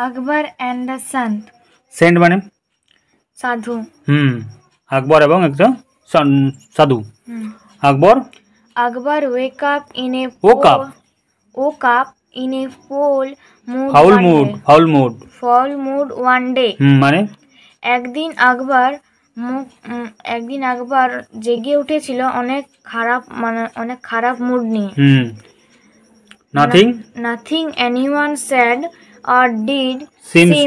Akbar and the saint. Saint মানে সাধু। আকবর এবং একটা সাধু। আকবর আকবর wake up in a foul mood one day. মানে একদিন আকবর জেগে উঠেছিল অনেক খারাপ মুড নিয়ে। Nothing anyone said or did seems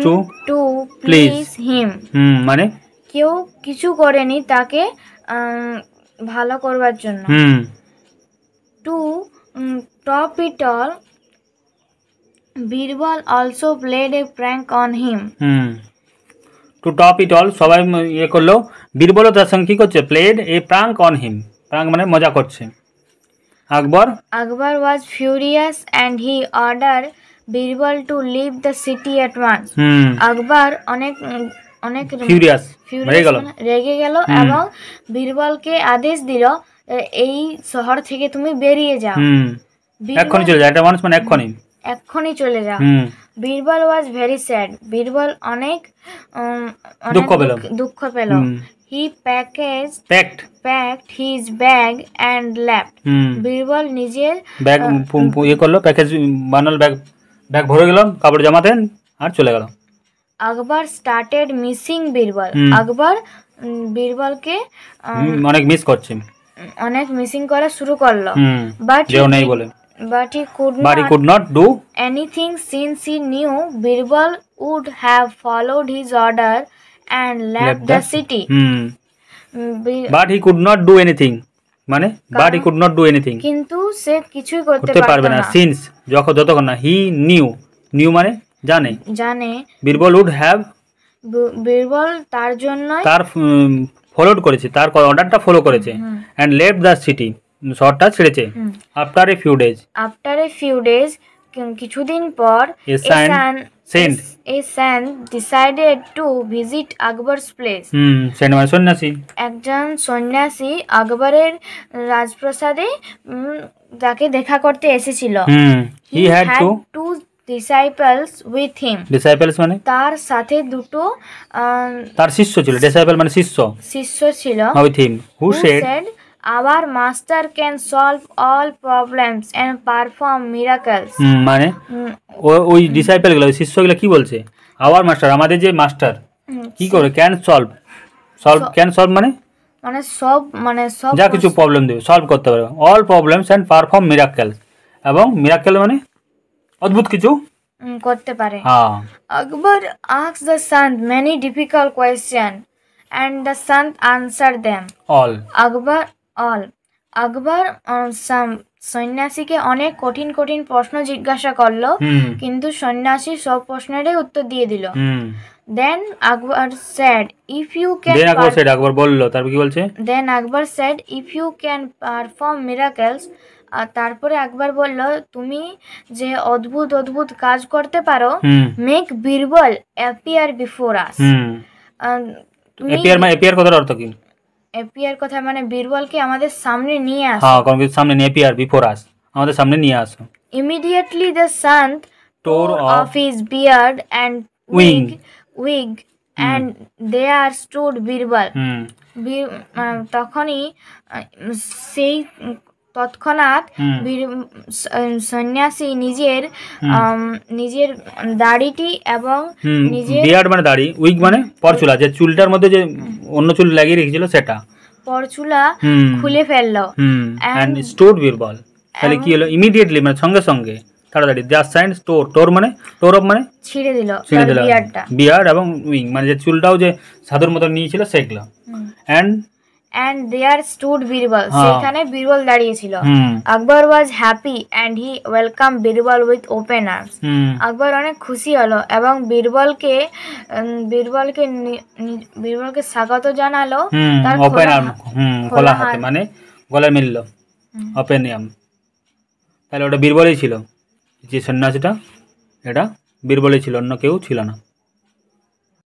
to please him. মানে কেউ কিছু করেনি তাকে ভালো করবার জন্য। To top it all, Birbal also played a prank on him. To top it all, সবাই ইয়ে করলো, বীরবলও তার সঙ্গে কি করছে, played a prank on him, prank মানে মজা করছে। Akbar was furious and he ordered Birbal to leave the city at once. আকবর অনেক ফিউরিয়াস রেগে গেল এবং বীরবলকে আদেশ দিল এই শহর থেকে তুমি বেরিয়ে যাও, এক্ষুনি চলে যাও, এটা মানুষ মানে এক্ষুনি চলে যাও। Birbal was very sad, Birbal অনেক দুঃখ পেল। He packed his bag and left. Birbal নিজের ব্যাগ ইয়ে করলো, প্যাকেজ বানাল, ব্যাগ ভরে গেল কাপড় জামাতে আর চলে গেল। আকবর started missing বীরবল। আকবর বীরবলকে অনেক মিস করছে, অনেক মিসিং করা শুরু করলো। But he could not do anything since he knew Birbal would have followed his order and left the city. But he could not do anything মানে but he could not do anything, কিন্তু সে কিছুই করতে পারবে না। since যতক্ষণ না he knew মানে জানে Birbal would have, বীরবল তার জন্য তার ফলোড করেছে, তার অর্ডারটা ফলো করেছে, and left the city শহরটা ছেড়েছে। after a few days কিছুদিন পর a saint decided to visit Akbar's place. saint মানে সন্ন্যাসী, একজন সন্ন্যাসী আকবরের রাজপ্রাসাদে তাকে দেখা করতে এসেছিল। he had two disciples with him. disciples মানে তার সাথে দুটো তার শিষ্য ছিল, disciple মানে শিষ্য ছিল। with him who said our master can solve all problems and perform miracles. মানে ওই ডিসাইপল গুলো, ওই শিষ্যগুলো কি বলছে, our master আমাদের যে মাস্টার কি করে, can solve মানে সব যা কিছু প্রবলেম দেবে সলভ করতে পারে, all problems and perform miracles, এবং মিরাকেল মানে অদ্ভুত কিছু করতে পারে। আকবর asked the sant many difficult questions and the sant answered them all. আকবর সন্ন্যাসীকে অনেক কঠিন প্রশ্ন জিজ্ঞাসা করলো, কিন্তু সন্ন্যাসী সব প্রশ্নেরই উত্তর দিয়ে দিল। Then Akbar said, if you can আকবর বলল, তারপর কি বলছে, then Akbar said if you can perform miracles, তারপরে আকবর বলল তুমি যে অদ্ভুত কাজ করতে পারো, make Birbal appear before us. appear কথার অর্থ কি, appear কথা মানে বীরবলকে আমাদের সামনে নিয়ে আসো। কারণ সামনে নিয়ে appear before us, আমাদের সামনে নিয়ে আসো। Immediately the sant tore off his beard and wig and there stood Birbal. তৎক্ষণাৎ সন্ন্যাসী নিজের দাড়িটি এবং নিজের বিয়ার্ড মানে দাড়ি, উইগ মানে পরচুলা, যে চুলটার মধ্যে যে অন্য চুল লাগিয়ে রেখেছিল সেটা, পরচুলা খুলে ফেললো। and stood Birbal, তাহলে কি হলো, ইমিডিয়েটলি মানে সঙ্গে তাড়াতাড়ি, জাস্ট সাইন টোর মানে টোর অফ মানে ছিঁড়ে দিল বিয়ার্ড, এবং উইং মানে যে চুলটাও যে সাধুর মতো নিয়েছিল সেগুলো, and there stood Birbal, সেখানে বীরবল দাঁড়িয়ে ছিল। আকবর was happy and he welcomed Birbal with open arms. আকবর অনেক খুশি হলো এবং বীরবলকে স্বাগত জানালো তার খোলা হাতে, মানে গলায় মিলল ওপেন আর্ম। তাহলে ওটা বীরবলই ছিল, যে সন্ন্যাসীটা এটা বীরবলই ছিল, অন্য কেউ ছিল না।